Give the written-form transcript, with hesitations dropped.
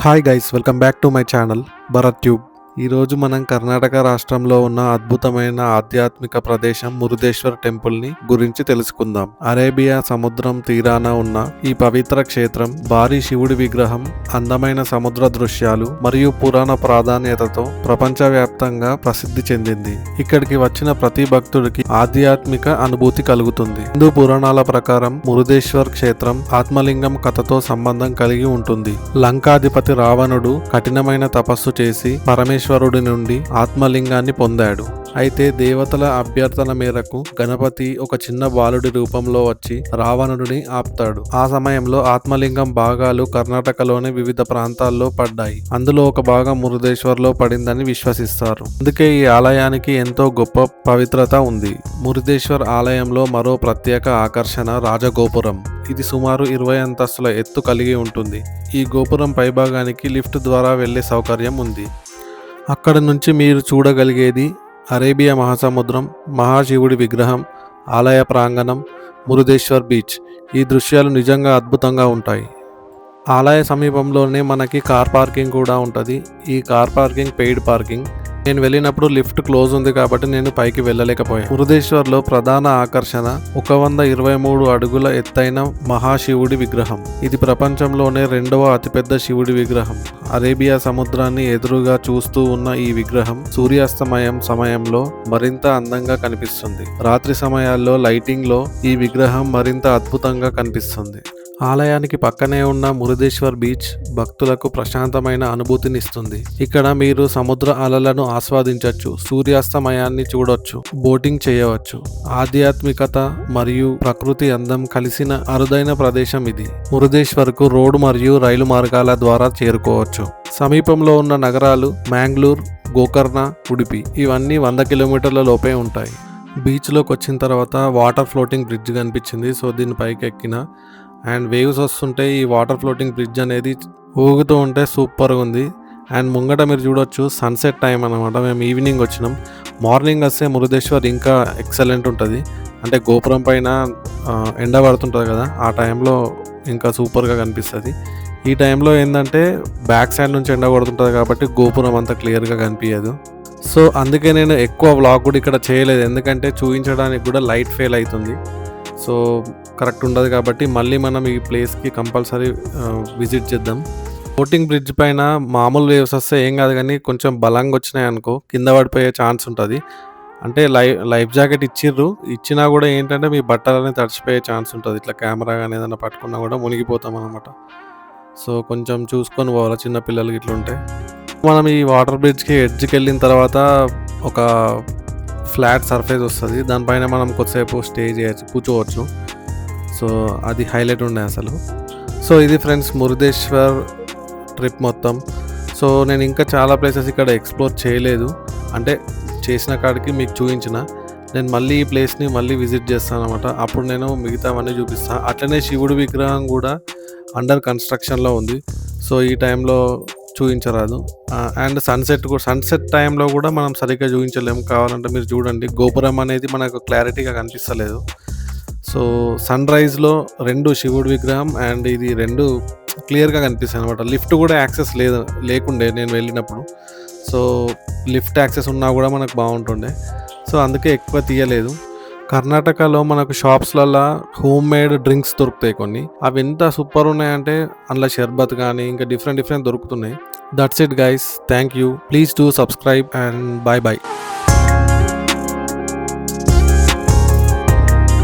Hi guys, welcome back to my channel Bharat tube. ఈరోజు మనం కర్ణాటక రాష్ట్రంలో ఉన్న అద్భుతమైన ఆధ్యాత్మిక ప్రదేశం మురుదేశ్వర్ టెంపుల్ని గురించి తెలుసుకుందాం. అరేబియా సముద్రం తీరాన ఉన్న ఈ పవిత్ర క్షేత్రం భారీ శివుడి విగ్రహం, అందమైన సముద్ర దృశ్యాలు మరియు పురాణ ప్రాధాన్యతతో ప్రపంచవ్యాప్తంగా ప్రసిద్ధి చెందింది. ఇక్కడికి వచ్చిన ప్రతి భక్తుడికి ఆధ్యాత్మిక అనుభూతి కలుగుతుంది. హిందూ పురాణాల ప్రకారం మురుదేశ్వర్ క్షేత్రం ఆత్మలింగం కథతో సంబంధం కలిగి ఉంటుంది. లంకాధిపతి రావణుడు కఠినమైన తపస్సు చేసి పరమేశ్వరుడి నుండి ఆత్మలింగాన్ని పొందాడు. అయితే దేవతల అభ్యర్థన మేరకు గణపతి ఒక చిన్న బాలుడి రూపంలో వచ్చి రావణుడిని ఆపుతాడు. ఆ సమయంలో ఆత్మలింగం భాగాలు కర్ణాటకలోని వివిధ ప్రాంతాల్లో పడ్డాయి. అందులో ఒక భాగం మురుదేశ్వర్లో పడిందని విశ్వసిస్తారు. అందుకే ఈ ఆలయానికి ఎంతో గొప్ప పవిత్రత ఉంది. మురుదేశ్వర్ ఆలయంలో మరో ప్రత్యేక ఆకర్షణ రాజగోపురం. ఇది సుమారు 20 అంతస్తుల ఎత్తు కలిగి ఉంటుంది. ఈ గోపురం పైభాగానికి లిఫ్ట్ ద్వారా వెళ్లే సౌకర్యం ఉంది. అక్కడ నుంచి మీరు చూడగలిగేది అరేబియా మహాసముద్రం, మహాశివుడి విగ్రహం, ఆలయ ప్రాంగణం, మురుదేశ్వర్ బీచ్. ఈ దృశ్యాలు నిజంగా అద్భుతంగా ఉంటాయి. ఆలయ సమీపంలోనే మనకి కార్ పార్కింగ్ కూడా ఉంటుంది. ఈ కార్ పార్కింగ్ పెయిడ్ పార్కింగ్. నేను వెళ్ళినప్పుడు లిఫ్ట్ క్లోజ్ ఉంది కాబట్టి నేను పైకి వెళ్ళలేకపోయాను. మురుదేశ్వర్లో ప్రధాన ఆకర్షణ 123 అడుగుల ఎత్తైన మహాశివుడి విగ్రహం. ఇది ప్రపంచంలోనే 2వ అతిపెద్ద శివుడి విగ్రహం. అరేబియా సముద్రాన్ని ఎదురుగా చూస్తూ ఉన్న ఈ విగ్రహం సూర్యాస్తమయం సమయంలో మరింత అందంగా కనిపిస్తుంది. రాత్రి సమయాల్లో లైటింగ్ లో ఈ విగ్రహం మరింత అద్భుతంగా కనిపిస్తుంది. ఆలయానికి పక్కనే ఉన్న మురుదేశ్వర్ బీచ్ భక్తులకు ప్రశాంతమైన అనుభూతినిస్తుంది. ఇక్కడ మీరు సముద్ర అలలను ఆస్వాదించవచ్చు, సూర్యాస్తమయాన్ని చూడొచ్చు, బోటింగ్ చేయవచ్చు. ఆధ్యాత్మికత మరియు ప్రకృతి అందం కలిసిన అరుదైన ప్రదేశం ఇది. మురుదేశ్వర్కు రోడ్డు మరియు రైలు మార్గాల ద్వారా చేరుకోవచ్చు. సమీపంలో ఉన్న నగరాలు మ్యాంగ్లూర్, గోకర్ణ, ఉడిపి ఇవన్నీ 100 కిలోమీటర్ల లోపే ఉంటాయి. బీచ్లోకి వచ్చిన తర్వాత వాటర్ ఫ్లోటింగ్ బ్రిడ్జ్ కనిపించింది. సో దీని పైకి ఎక్కిన అండ్ వేవ్స్ వస్తుంటే ఈ వాటర్ ఫ్లోటింగ్ బ్రిడ్జ్ అనేది ఊగుతూ ఉంటే సూపర్గా ఉంది. అండ్ ముంగట మీరు చూడొచ్చు సన్సెట్ టైం అనమాట. మేము ఈవినింగ్ వచ్చినాం. మార్నింగ్ వస్తే మురుదేశ్వర్ ఇంకా ఎక్సలెంట్ ఉంటుంది. అంటే గోపురం పైన ఎండ పడుతుంటుంది కదా, ఆ టైంలో ఇంకా సూపర్గా కనిపిస్తుంది. ఈ టైంలో ఏంటంటే బ్యాక్ సైడ్ నుంచి ఎండ కొడుతుంటుంది కాబట్టి గోపురం అంతా క్లియర్గా కనిపించదు. సో అందుకే నేను ఎక్కువ వ్లాగ్ కూడా ఇక్కడ చేయలేదు, ఎందుకంటే చూపించడానికి కూడా లైట్ ఫెయిల్ అవుతుంది. సో కరెక్ట్ ఉండదు కాబట్టి మళ్ళీ మనం ఈ ప్లేస్కి కంపల్సరీ విజిట్ చేద్దాం. ఫ్లోటింగ్ బ్రిడ్జ్ పైన మామూలు వేవ్స్ వస్తే ఏం కాదు, కానీ కొంచెం బలంగా వచ్చినాయి అనుకో కింద పడిపోయే ఛాన్స్ ఉంటుంది. అంటే లైఫ్ జాకెట్ ఇచ్చినా కూడా ఏంటంటే మీ బట్టలనే తడిచిపోయే ఛాన్స్ ఉంటుంది. ఇట్లా కెమెరా కానీ ఏదైనా పట్టుకున్నా కూడా మునిగిపోతాం అనమాట. సో కొంచెం చూసుకొని పోవాలి చిన్న పిల్లలకి ఇట్లా ఉంటే. మనం ఈ వాటర్ బ్రిడ్జ్కి ఎడ్జ్కి వెళ్ళిన తర్వాత ఒక ఫ్లాట్ సర్ఫేస్ వస్తుంది. దానిపైన మనం కొద్దిసేపు స్టే చేయొచ్చు, కూర్చోవచ్చు. సో అది హైలైట్ ఉండే అసలు. సో ఇది ఫ్రెండ్స్ మురుదేశ్వర్ ట్రిప్ మొత్తం. సో నేను ఇంకా చాలా ప్లేసెస్ ఇక్కడ ఎక్స్ప్లోర్ చేయలేదు, అంటే చేసిన కాడికి మీకు చూపించిన. నేను మళ్ళీ ఈ ప్లేస్ని మళ్ళీ విజిట్ చేస్తాను అనమాట. అప్పుడు నేను మిగతావన్నీ చూపిస్తాను. అట్లనే శివుడి విగ్రహం కూడా అండర్ కన్స్ట్రక్షన్లో ఉంది. సో ఈ టైంలో చూపించరాదు. అండ్ సన్సెట్ టైంలో కూడా మనం సరిగ్గా చూపించలేము. కావాలంటే మీరు చూడండి, గోపురం అనేది మనకు క్లారిటీగా కనిపిస్తలేదు. సో సన్ రైజ్లో 2 శివుడి విగ్రహం అండ్ ఇది 2 క్లియర్గా కనిపిస్తాయి అనమాట. లిఫ్ట్ కూడా యాక్సెస్ లేకుండే నేను వెళ్ళినప్పుడు. సో లిఫ్ట్ యాక్సెస్ ఉన్నా కూడా మనకు బాగుంటుండే. సో అందుకే ఎక్కువ తీయలేదు. కర్ణాటకలో మనకు షాప్స్లలో హోమ్ మేడ్ డ్రింక్స్ దొరుకుతాయి కొన్ని. అవి ఎంత సూపర్ ఉన్నాయంటే అందులో షర్బత్ కానీ ఇంకా డిఫరెంట్ దొరుకుతున్నాయి. That's it guys, thank you. Please do subscribe and by.